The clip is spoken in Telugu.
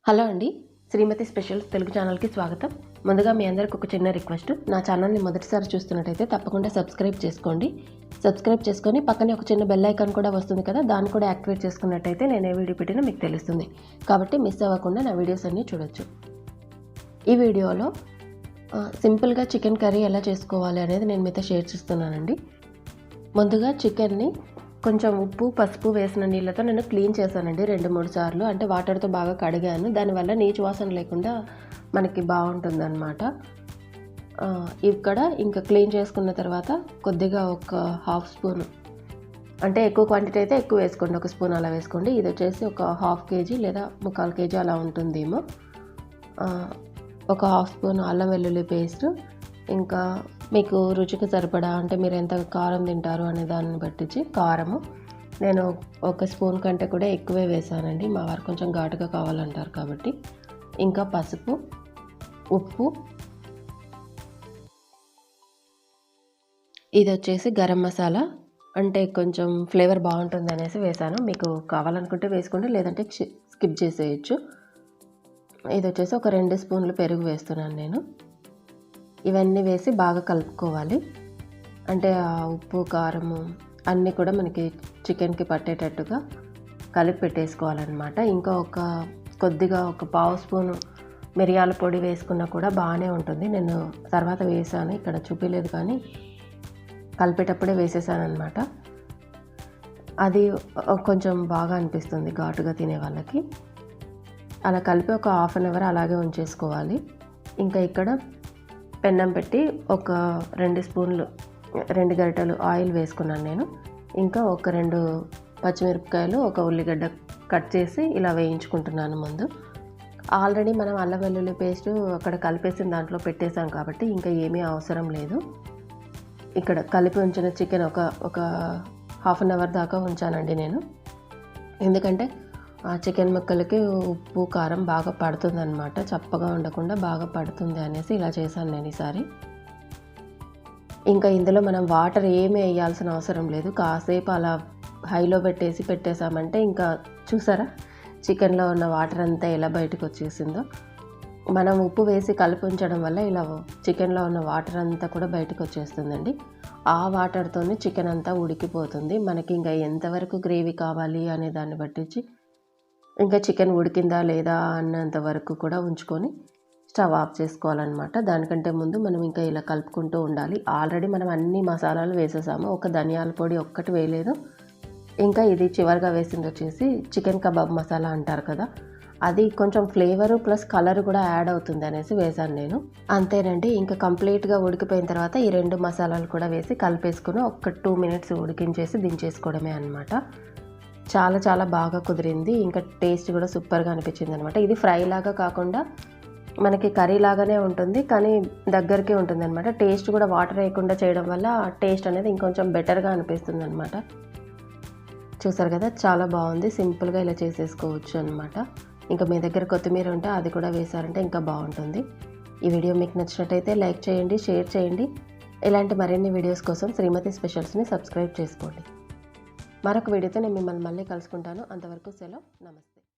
హలో అండి, శ్రీమతి స్పెషల్స్ తెలుగు ఛానల్కి స్వాగతం. ముందుగా మీ అందరికి ఒక చిన్న రిక్వెస్ట్, నా ఛానల్ని మొదటిసారి చూస్తున్నట్టయితే తప్పకుండా సబ్స్క్రైబ్ చేసుకోండి. సబ్స్క్రైబ్ చేసుకొని పక్కనే ఒక చిన్న బెల్ ఐకాన్ కూడా వస్తుంది కదా, దాన్ని కూడా యాక్టివేట్ చేసుకున్నట్టయితే నేను ఏ వీడియో పెట్టినా మీకు తెలుస్తుంది. కాబట్టి మిస్ అవ్వకుండా నా వీడియోస్ అన్నీ చూడొచ్చు. ఈ వీడియోలో సింపుల్గా చికెన్ కర్రీ ఎలా చేసుకోవాలి అనేది నేను మీతో షేర్ చేస్తున్నానండి. ముందుగా చికెన్ని కొంచెం ఉప్పు పసుపు వేసిన నీళ్ళతో నేను క్లీన్ చేశానండి 2-3 సార్లు. అంటే వాటర్తో బాగా కడిగాను. దానివల్ల నీచు వాసన లేకుండా మనకి బాగుంటుందన్నమాట. ఇక్కడ ఇంకా క్లీన్ చేసుకున్న తర్వాత కొద్దిగా ఒక హాఫ్ స్పూన్, అంటే ఎక్కువ క్వాంటిటీ అయితే ఎక్కువ వేసుకోండి, 1 స్పూన్ అలా వేసుకోండి. ఇది వచ్చేసి ఒక హాఫ్ కేజీ లేదా 1/4 కేజీ అలా ఉంటుందేమో. ఒక హాఫ్ స్పూన్ అల్లం వెల్లుల్లి పేస్ట్, ఇంకా మీకు రుచికి సరిపడా, అంటే మీరు ఎంత కారం తింటారు అనే దాన్ని బట్టించి కారము నేను 1 స్పూన్ కంటే కూడా ఎక్కువే వేసానండి. మా వారు కొంచెం ఘాటుగా కావాలంటారు కాబట్టి. ఇంకా పసుపు, ఉప్పు, ఇది వచ్చేసి గరం మసాలా, అంటే కొంచెం ఫ్లేవర్ బాగుంటుంది అనేసి వేసాను. మీకు కావాలనుకుంటే వేసుకోండి, లేదంటే స్కిప్ చేసేయచ్చు. ఇది వచ్చేసి ఒక 2 స్పూన్లు పెరుగు వేస్తున్నాను నేను. ఇవన్నీ వేసి బాగా కలుపుకోవాలి. అంటే ఆ ఉప్పు కారము అన్నీ కూడా మనకి చికెన్కి పట్టేటట్టుగా కలిపి పెట్టేసుకోవాలన్నమాట. ఇంకా కొద్దిగా ఒక పావు స్పూను మిరియాల పొడి వేసుకున్నా కూడా బాగానే ఉంటుంది. నేను తర్వాత వేసాను, ఇక్కడ చూపించలేదు కానీ కలిపేటప్పుడే వేసేసాను అనమాట. అది కొంచెం బాగా అనిపిస్తుంది ఘాటుగా తినే వాళ్ళకి. అలా కలిపి ఒక హాఫ్ అన్ అవర్ అలాగే ఉంచేసుకోవాలి. ఇంకా ఇక్కడ పెన్నం పెట్టి ఒక 2 స్పూన్లు 2 గరిటెలు ఆయిల్ వేసుకున్నాను నేను. ఇంకా ఒక 2 పచ్చిమిరపకాయలు, ఒక ఉల్లిగడ్డ కట్ చేసి ఇలా వేయించుకుంటున్నాను ముందు. ఆల్రెడీ మనం అల్లం వెల్లుల్లి పేస్ట్ అక్కడ కలిపేసిన దాంట్లో పెట్టేసాం కాబట్టి ఇంకా ఏమీ అవసరం లేదు. ఇక్కడ కలిపి ఉంచిన చికెన్ ఒక హాఫ్ అన్ అవర్ దాకా ఉంచానండి నేను. ఎందుకంటే ఆ చికెన్ ముక్కలకి ఉప్పు కారం బాగా పడుతుంది అనమాట, చప్పగా ఉండకుండా బాగా పడుతుంది అనేసి ఇలా చేశాను నేను ఈసారి. ఇంకా ఇందులో మనం వాటర్ ఏమీ వేయాల్సిన అవసరం లేదు. కాసేపు అలా హైలో పెట్టేసామంటే ఇంకా చూసారా చికెన్లో ఉన్న వాటర్ అంతా ఎలా బయటకు వచ్చేసిందో. మనం ఉప్పు వేసి కలిపి ఉంచడం వల్ల ఇలా చికెన్లో ఉన్న వాటర్ అంతా కూడా బయటకు వచ్చేస్తుందండి. ఆ వాటర్తోనే చికెన్ అంతా ఉడికిపోతుంది. మనకి ఇంకా ఎంతవరకు గ్రేవీ కావాలి అనే దాన్ని బట్టించి ఇంకా చికెన్ ఉడికిందా లేదా అన్నంత వరకు కూడా ఉంచుకొని స్టవ్ ఆఫ్ చేసుకోవాలన్నమాట. దానికంటే ముందు మనం ఇంకా ఇలా కలుపుకుంటూ ఉండాలి. ఆల్రెడీ మనం అన్ని మసాలాలు వేసేసాము, ఒక ధనియాల పొడి ఒక్కటి వేయలేదు. ఇంకా ఇది చివరిగా వేసింది వచ్చేసి చికెన్ కబాబ్ మసాలా అంటారు కదా, అది కొంచెం ఫ్లేవరు ప్లస్ కలర్ కూడా యాడ్ అవుతుంది అనేసి వేసాను నేను. అంతేనండి, ఇంకా కంప్లీట్గా ఉడికిపోయిన తర్వాత ఈ 2 మసాలాలు కూడా వేసి కలిపేసుకుని ఒక 2 మినిట్స్ ఉడికించేసి దించేసుకోవడమే అనమాట. చాలా చాలా బాగా కుదిరింది. ఇంకా టేస్ట్ కూడా సూపర్గా అనిపించింది అనమాట. ఇది ఫ్రై లాగా కాకుండా మనకి కర్రీ లాగానే ఉంటుంది, కానీ దగ్గరికి ఉంటుంది అనమాట. టేస్ట్ కూడా వాటర్ వేయకుండా చేయడం వల్ల టేస్ట్ అనేది ఇంకొంచెం బెటర్గా అనిపిస్తుంది అనమాట. చూసారు కదా, చాలా బాగుంది. సింపుల్గా ఇలా చేసేసుకోవచ్చు అనమాట. ఇంకా మీ దగ్గర కొత్తిమీర ఉంటే అది కూడా వేసారంటే ఇంకా బాగుంటుంది. ఈ వీడియో మీకు నచ్చినట్టయితే లైక్ చేయండి, షేర్ చేయండి. ఇలాంటి మరిన్ని వీడియోస్ కోసం శ్రీమతి స్పెషల్స్ని సబ్స్క్రైబ్ చేసుకోండి. మరొక వీడియోతో నేను మిమ్మల్ని మళ్ళీ కలుసుకుంటాను. అంతవరకు సెలవు, నమస్తే.